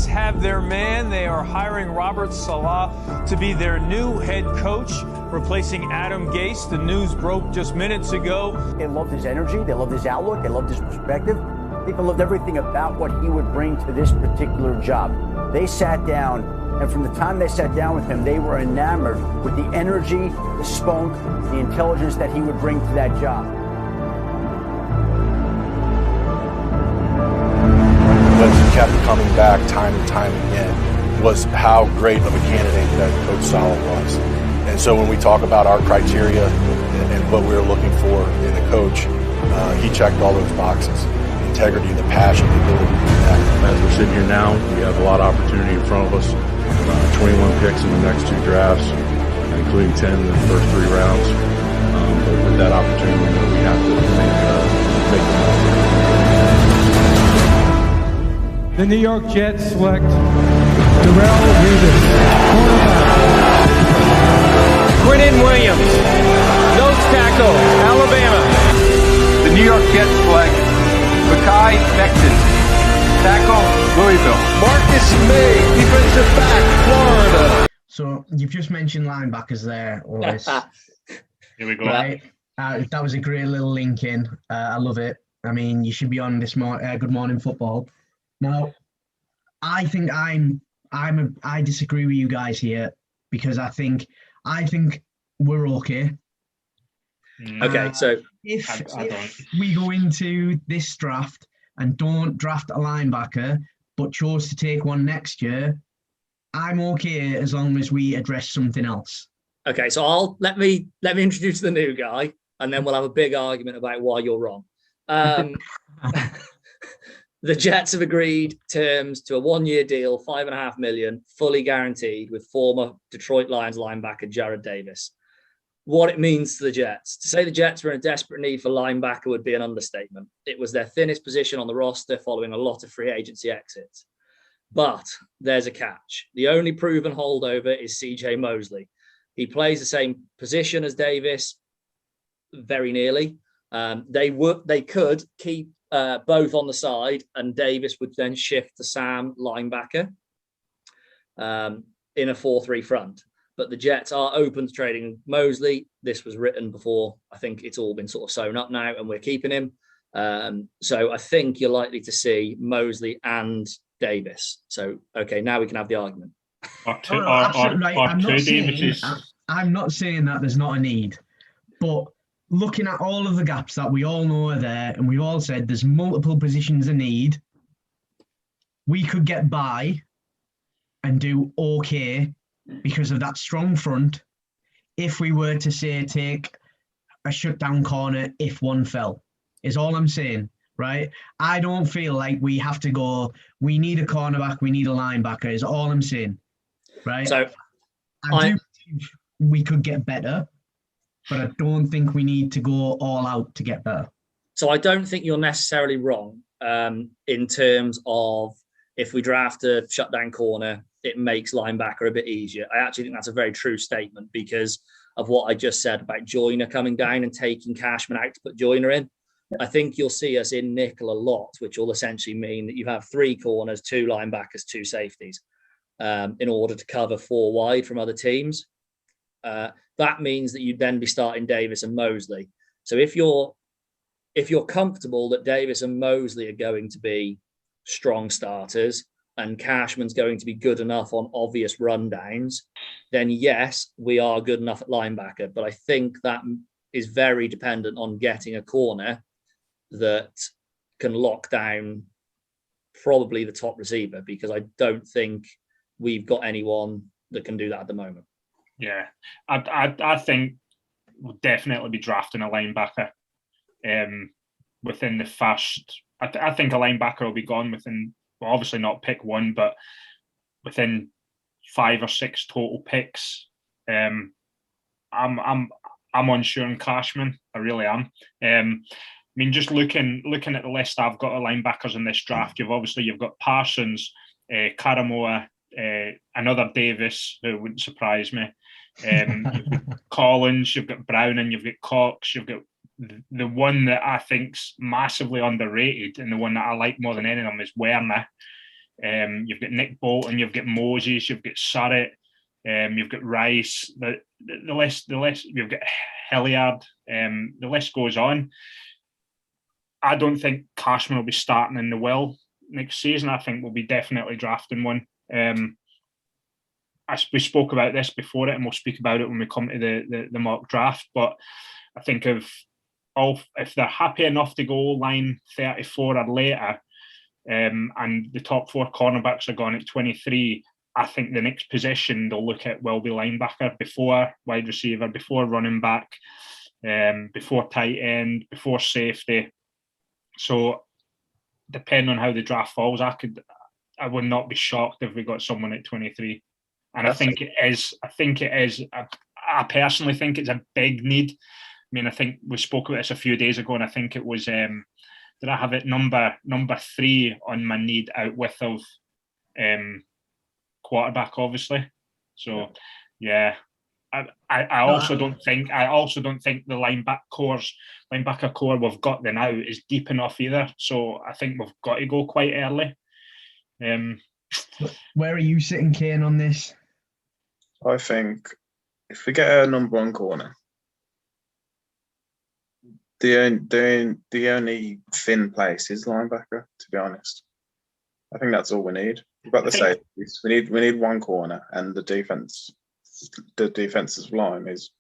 Have their man. They are hiring Robert Saleh to be their new head coach, replacing Adam Gase. The news broke just minutes ago. They loved his energy. They loved his outlook. They loved his perspective. People loved everything about what he would bring to this particular job. They sat down, and from the time they sat down with him, they were enamored with the energy, the spunk, the intelligence that he would bring to that job. What kept coming back time and time again was how great of a candidate that Coach Saleh was. And so when we talk about our criteria and what we were looking for in a coach, he checked all those boxes. The integrity, the passion, the ability to do that. As we're sitting here now, we have a lot of opportunity in front of us. 21 picks in the next 2 drafts, including 10 in the first 3 rounds. But with that opportunity, we have to make the most. The New York Jets select Darrell Revis, cornerback. Quinnen Williams, nose tackle, Alabama. The New York Jets select Mekhi Becton, tackle, Louisville. Marcus May, defensive back, Florida. So you've just mentioned linebackers there, Oris. Here we go. Right? That was a great little link in. I love it. I mean, you should be on this Good Morning Football. Now, I think I disagree with you guys here because I think we're okay. Okay, so if we go into this draft and don't draft a linebacker but chose to take one next year, I'm okay as long as we address something else. Okay, so let me introduce the new guy, and then we'll have a big argument about why you're wrong. The Jets have agreed terms to a 1-year deal, $5.5 million, fully guaranteed, with former Detroit Lions linebacker Jarrad Davis. What it means to the Jets. To say the Jets were in a desperate need for linebacker would be an understatement. It was their thinnest position on the roster following a lot of free agency exits. But there's a catch. The only proven holdover is CJ Mosley. He plays the same position as Davis, very nearly. They could keep both on the side, and Davis would then shift to Sam linebacker in a 4-3 front. But the Jets are open to trading Mosley. This was written before. I think it's all been sort of sewn up now, and we're keeping him. So I think you're likely to see Mosley and Davis. So, okay, now we can have the argument. I'm not saying that there's not a need, but looking at all of the gaps that we all know are there, and we've all said there's multiple positions in need, we could get by and do okay because of that strong front if we were to, say, take a shutdown corner if one fell, is all I'm saying, right? I don't feel like we have to go, we need a cornerback, we need a linebacker, is all I'm saying, right? So I do think we could get better, but I don't think we need to go all out to get better. So I don't think you're necessarily wrong in terms of if we draft a shutdown corner, it makes linebacker a bit easier. I actually think that's a very true statement because of what I just said about Joyner coming down and taking Cashman out to put Joyner in. I think you'll see us in nickel a lot, which will essentially mean that you have 3 corners, 2 linebackers, 2 safeties in order to cover 4 wide from other teams. That means that you'd then be starting Davis and Mosley. So if you're comfortable that Davis and Mosley are going to be strong starters and Cashman's going to be good enough on obvious rundowns, then yes, we are good enough at linebacker. But I think that is very dependent on getting a corner that can lock down probably the top receiver, because I don't think we've got anyone that can do that at the moment. Yeah, I think we'll definitely be drafting a linebacker within the first. I think a linebacker will be gone within, well, obviously not pick 1, but within 5 or 6 total picks. I'm unsure on Cashman. I really am. I mean, just looking at the list I've got of linebackers in this draft, you've got Parsons, Karamoa, another Davis, who wouldn't surprise me. Collins, you've got Browning, you've got Cox, you've got the one that I think's massively underrated and the one that I like more than any of them is Werner. You've got Nick Bolton, you've got Moses, you've got Surrett, you've got Rice. The list. You've got Hilliard. The list goes on. I don't think Cashman will be starting in the Will next season. I think we'll be definitely drafting one. We spoke about this before it, and we'll speak about it when we come to the mock draft. But I think if they're happy enough to go line 34 or later, and the top 4 cornerbacks are gone at 23, I think the next position they'll look at will be linebacker before wide receiver, before running back, before tight end, before safety. So depending on how the draft falls, I would not be shocked if we got someone at 23. And I think it is. I personally think it's a big need. I mean, I think we spoke about this a few days ago, and I think it was. Did I have it number 3 on my need out with of quarterback, obviously? So yeah. I also don't think the linebacker core we've got there now is deep enough either. So I think we've got to go quite early. Where are you sitting, Kane, on this? I think if we get a number 1 corner, the only thin place is linebacker, to be honest. I think that's all we need. We've got the safeties. We need 1 corner, and the defensive line is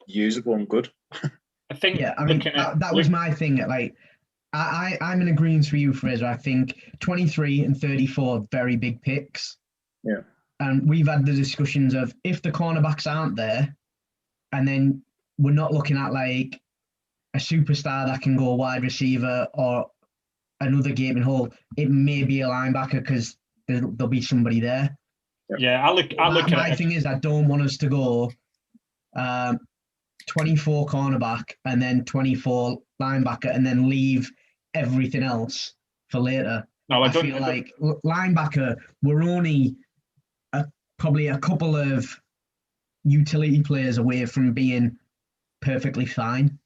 usable and good. I think. Yeah, I mean that was my thing. Like, I'm in agreement with you, Fraser. I think 23 and 34 are very big picks. Yeah. And we've had the discussions of if the cornerbacks aren't there, and then we're not looking at like a superstar that can go wide receiver or another gaping hole, it may be a linebacker because there'll be somebody there. Yeah, I look at my thing is I don't want us to go 24 cornerback and then 24 linebacker and then leave everything else for later. No, I feel like linebacker, we're only probably a couple of utility players away from being perfectly fine.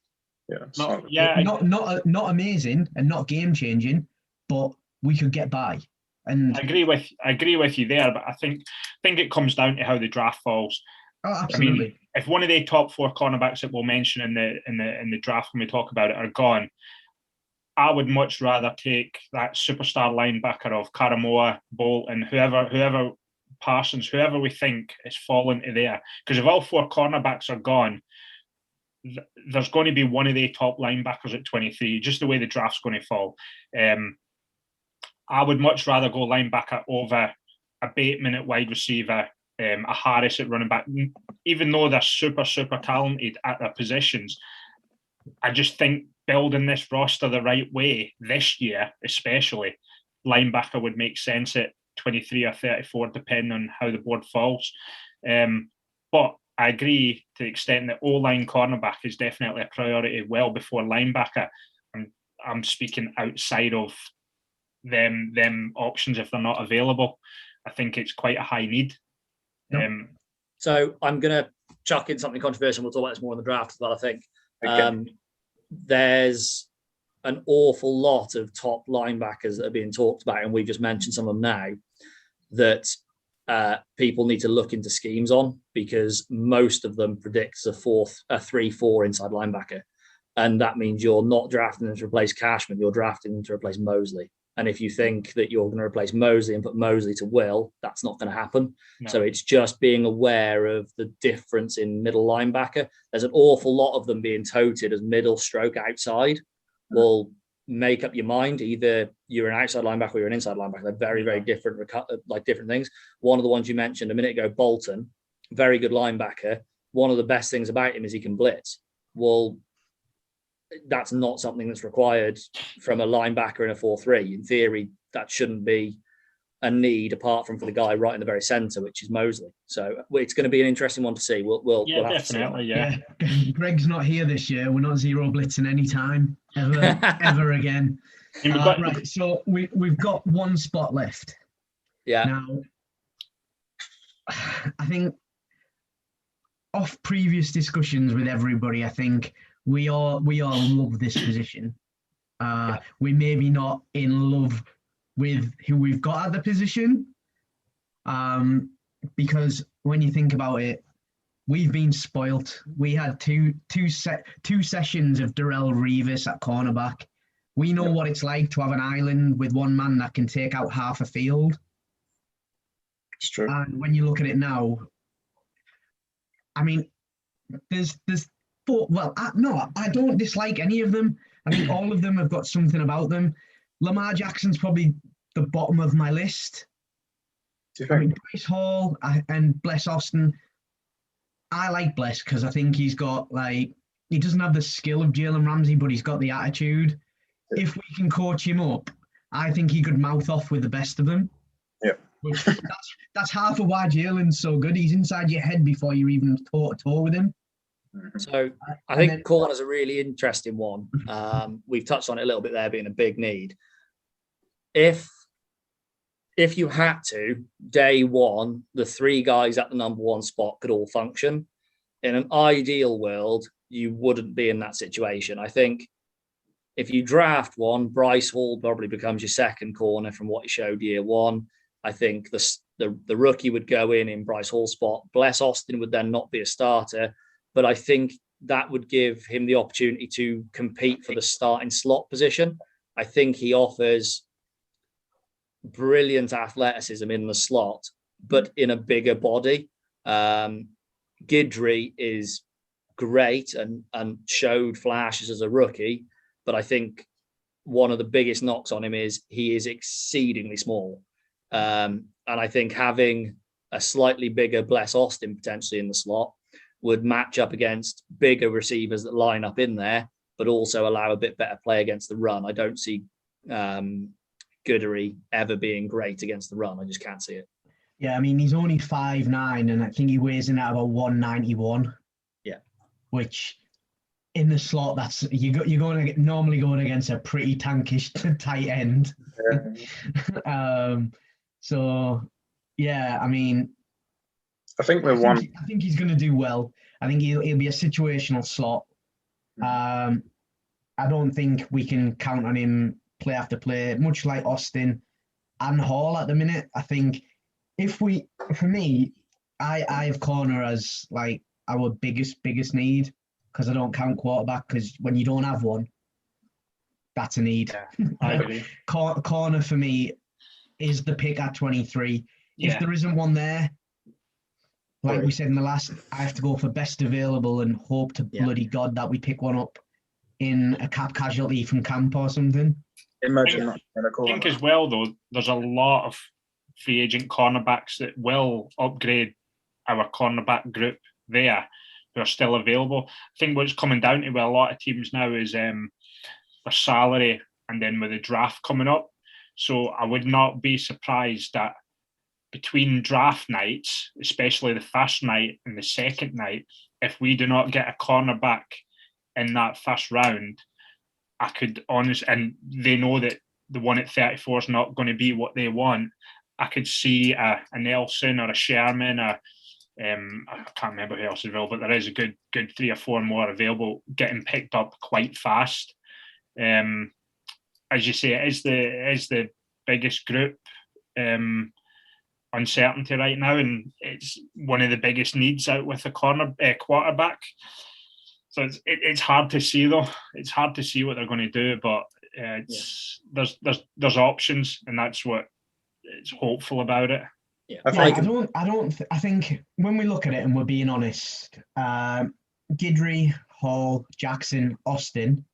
Yeah, not amazing and not game changing, but we could get by. And I agree with you there, but I think it comes down to how the draft falls. Oh, absolutely. I mean, if one of the top 4 cornerbacks that we'll mention in the draft when we talk about it are gone, I would much rather take that superstar linebacker of Karamoa, Bolton, whoever Parsons, whoever we think is falling to there. Because if all 4 cornerbacks are gone, there's going to be one of the top linebackers at 23, just the way the draft's going to fall. I would much rather go linebacker over a Bateman at wide receiver, a Harris at running back. Even though they're super, super talented at their positions, I just think building this roster the right way this year, especially, linebacker would make sense at 23 or 34, depending on how the board falls. But I agree to the extent that O-line cornerback is definitely a priority well before linebacker. I'm speaking outside of them options if they're not available. I think it's quite a high need. Yep. So I'm going to chuck in something controversial. We'll talk about this more in the draft as well, I think. There's an awful lot of top linebackers that are being talked about, and we've just mentioned some of them now, that people need to look into schemes on, because most of them predicts a 3-4 inside linebacker. And that means you're not drafting them to replace Cashman, you're drafting them to replace Mosley. And if you think that you're going to replace Mosley and put Mosley to Will, that's not going to happen. No. So it's just being aware of the difference in middle linebacker. There's an awful lot of them being touted as middle stroke outside. Well, make up your mind. Either you're an outside linebacker or you're an inside linebacker. They're very, very different, like different things. One of the ones you mentioned a minute ago, Bolton, very good linebacker. One of the best things about him is he can blitz. Well, that's not something that's required from a linebacker in a 4-3. In theory, that shouldn't be a need apart from for the guy right in the very center, which is Mosley. So it's going to be an interesting one to see. We'll have definitely, to see. Greg's not here this year. We're not zero blitzing any time ever again. Right. So we've got one spot left. Yeah. Now, I think off previous discussions with everybody, I think we all love this position. We maybe not in love with who we've got at the position. Because when you think about it, we've been spoilt. We had two sessions of Darrell Revis at cornerback. We know what it's like to have an island with one man that can take out half a field. It's true. And when you look at it now, I mean, there's four. Well, I don't dislike any of them. I think all of them have got something about them. Lamar Jackson's probably the bottom of my list. Do you think? Bryce Hall and Bless Austin. I like Bless because I think he's got he doesn't have the skill of Jalen Ramsey, but he's got the attitude. If we can coach him up, I think he could mouth off with the best of them. Yeah. Which that's half of why Jalen's so good. He's inside your head before you even talk with him. So I think corner's a really interesting one. We've touched on it a little bit there being a big need. If you had to, day one, the three guys at the number one spot could all function. In an ideal world, you wouldn't be in that situation. I think if you draft one, Bryce Hall probably becomes your second corner from what he showed year one. I think the rookie would go in Bryce Hall's spot. Bless Austin would then not be a starter, but I think that would give him the opportunity to compete for the starting slot position. I think he offers brilliant athleticism in the slot, but in a bigger body. Guidry is great and showed flashes as a rookie, but I think one of the biggest knocks on him is he is exceedingly small. And I think having a slightly bigger Bless Austin potentially in the slot would match up against bigger receivers that line up in there, but also allow a bit better play against the run. I don't see Goodery ever being great against the run. I just can't see it. Yeah, I mean, he's only 5'9", and I think he weighs in at about 191. Yeah. Which, in the slot, that's normally going against a pretty tankish tight end. Yeah. So, yeah, I mean, I think he's going to do well. I think he'll be a situational slot. I don't think we can count on him play after play, much like Austin and Hall at the minute. I think for me, I have corner as like our biggest need, because I don't count quarterback, because when you don't have one, that's a need. Yeah, I agree. Corner for me is the pick at 23. Yeah. If there isn't one there, like we said in the last, I have to go for best available and hope to bloody God that we pick one up in a cap casualty from camp or something. Imagine that. I think as well, though, there's a lot of free agent cornerbacks that will upgrade our cornerback group there who are still available. I think what's coming down to with a lot of teams now is their salary, and then with the draft coming up. So I would not be surprised that between draft nights, especially the first night and the second night, if we do not get a cornerback in that first round, I could honestly, and they know that the one at 34 is not going to be what they want, I could see a Nelson or a Sherman or I can't remember who else is available, but there is a good 3 or 4 more available getting picked up quite fast. As you say, it is the biggest group uncertainty right now, and it's one of the biggest needs out with the quarterback. So it's hard to see, though. It's hard to see what they're going to do, but there's options, and that's what it's hopeful about it. Yeah, I think when we look at it, and we're being honest, Guidry, Hall, Jackson, Austin,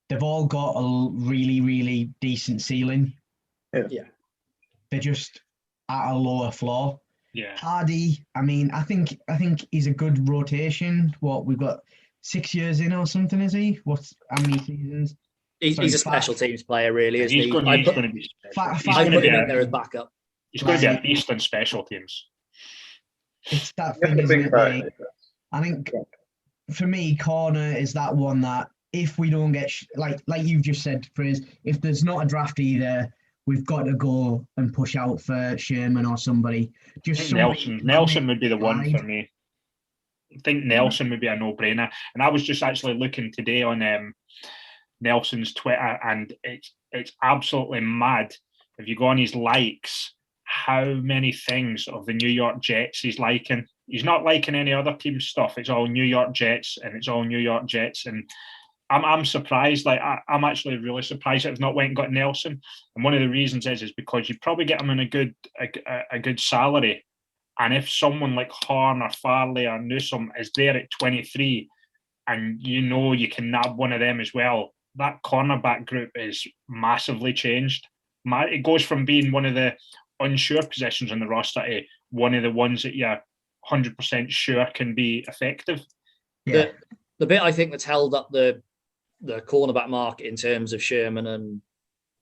they've all got a really, really decent ceiling. Yeah. They're just at a lower floor. Yeah. Hardy, I mean, I think he's a good rotation. What, we've got 6 years in or something, is he? How many seasons? He's a special teams player, really, isn't he? He's going to be special. I put him in there as backup. He's going to be a beast in special teams. It's that thing, isn't it? I think for me, corner is that one that if we don't get, like you've just said, Frizz, if there's not a draft either, we've got to go and push out for Sherman or somebody. Nelson would be the one for me. I think Nelson would be a no-brainer. And I was just actually looking today on Nelson's Twitter, and it's absolutely mad. If you go on his likes, how many things of the New York Jets he's liking. He's not liking any other team's stuff. It's all New York Jets, and it's all New York Jets. And I'm surprised. Like I'm actually really surprised that I've not went and got Nelson. And one of the reasons is because you probably get him in a good salary. And if someone like Horn or Farley or Newsom is there at 23, and you can nab one of them as well, that cornerback group is massively changed. It goes from being one of the unsure positions on the roster to one of the ones that you're 100% sure can be effective. Yeah. The bit I think that's held up the cornerback market in terms of Sherman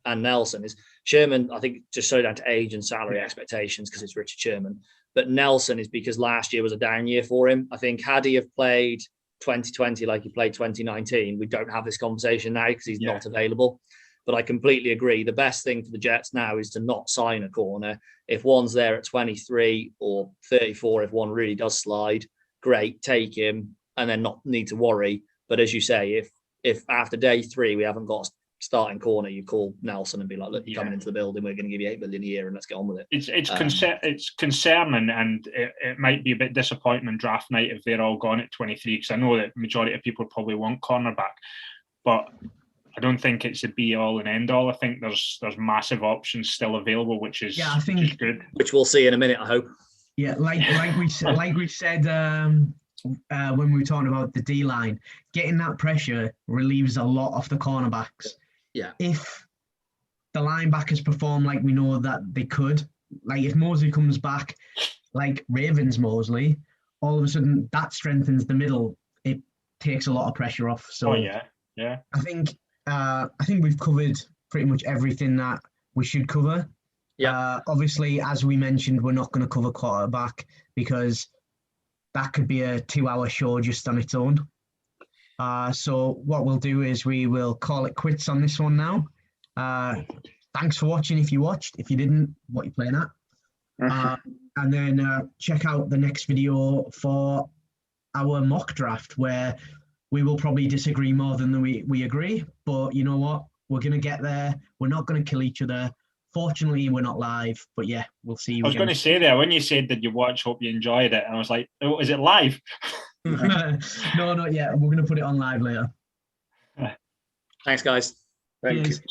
and Nelson is Sherman, I think, just so down to age and salary expectations because it's Richard Sherman. But Nelson is because last year was a down year for him. I think had he have played 2020 like he played 2019, we don't have this conversation now because he's not available. But I completely agree. The best thing for the Jets now is to not sign a corner. If one's there at 23 or 34, if one really does slide, great, take him and then not need to worry. But as you say, if after day 3 we haven't got a starting corner, you call Nelson and be like, look, you're coming into the building, we're going to give you $8 million a year and let's get on with it. It's concerning, and it might be a bit disappointing on draft night if they're all gone at 23, because I know that the majority of people probably want cornerback, but I don't think it's a be all and end all. I think there's massive options still available, which is good. Which we'll see in a minute, I hope. Yeah, like we said when we were talking about the D line, getting that pressure relieves a lot of the cornerbacks. Yeah. If the linebackers perform like we know that they could, like if Mosley comes back like Ravens Mosley, all of a sudden that strengthens the middle. It takes a lot of pressure off. So yeah. I think we've covered pretty much everything that we should cover. Yeah. Obviously, as we mentioned, we're not going to cover quarterback because that could be a 2-hour show just on its own. So what we'll do is we will call it quits on this one now. Thanks for watching if you watched. If you didn't, what you playing at? And then check out the next video for our mock draft where we will probably disagree more than we agree. But you know what? We're going to get there. We're not going to kill each other. Fortunately, we're not live. But yeah, we'll see you I was again. going to say there, when you said that you watch, hope you enjoyed it. And I was like, oh, is it live? No, not yet. We're going to put it on live later. Thanks, guys. Thank Cheers. you.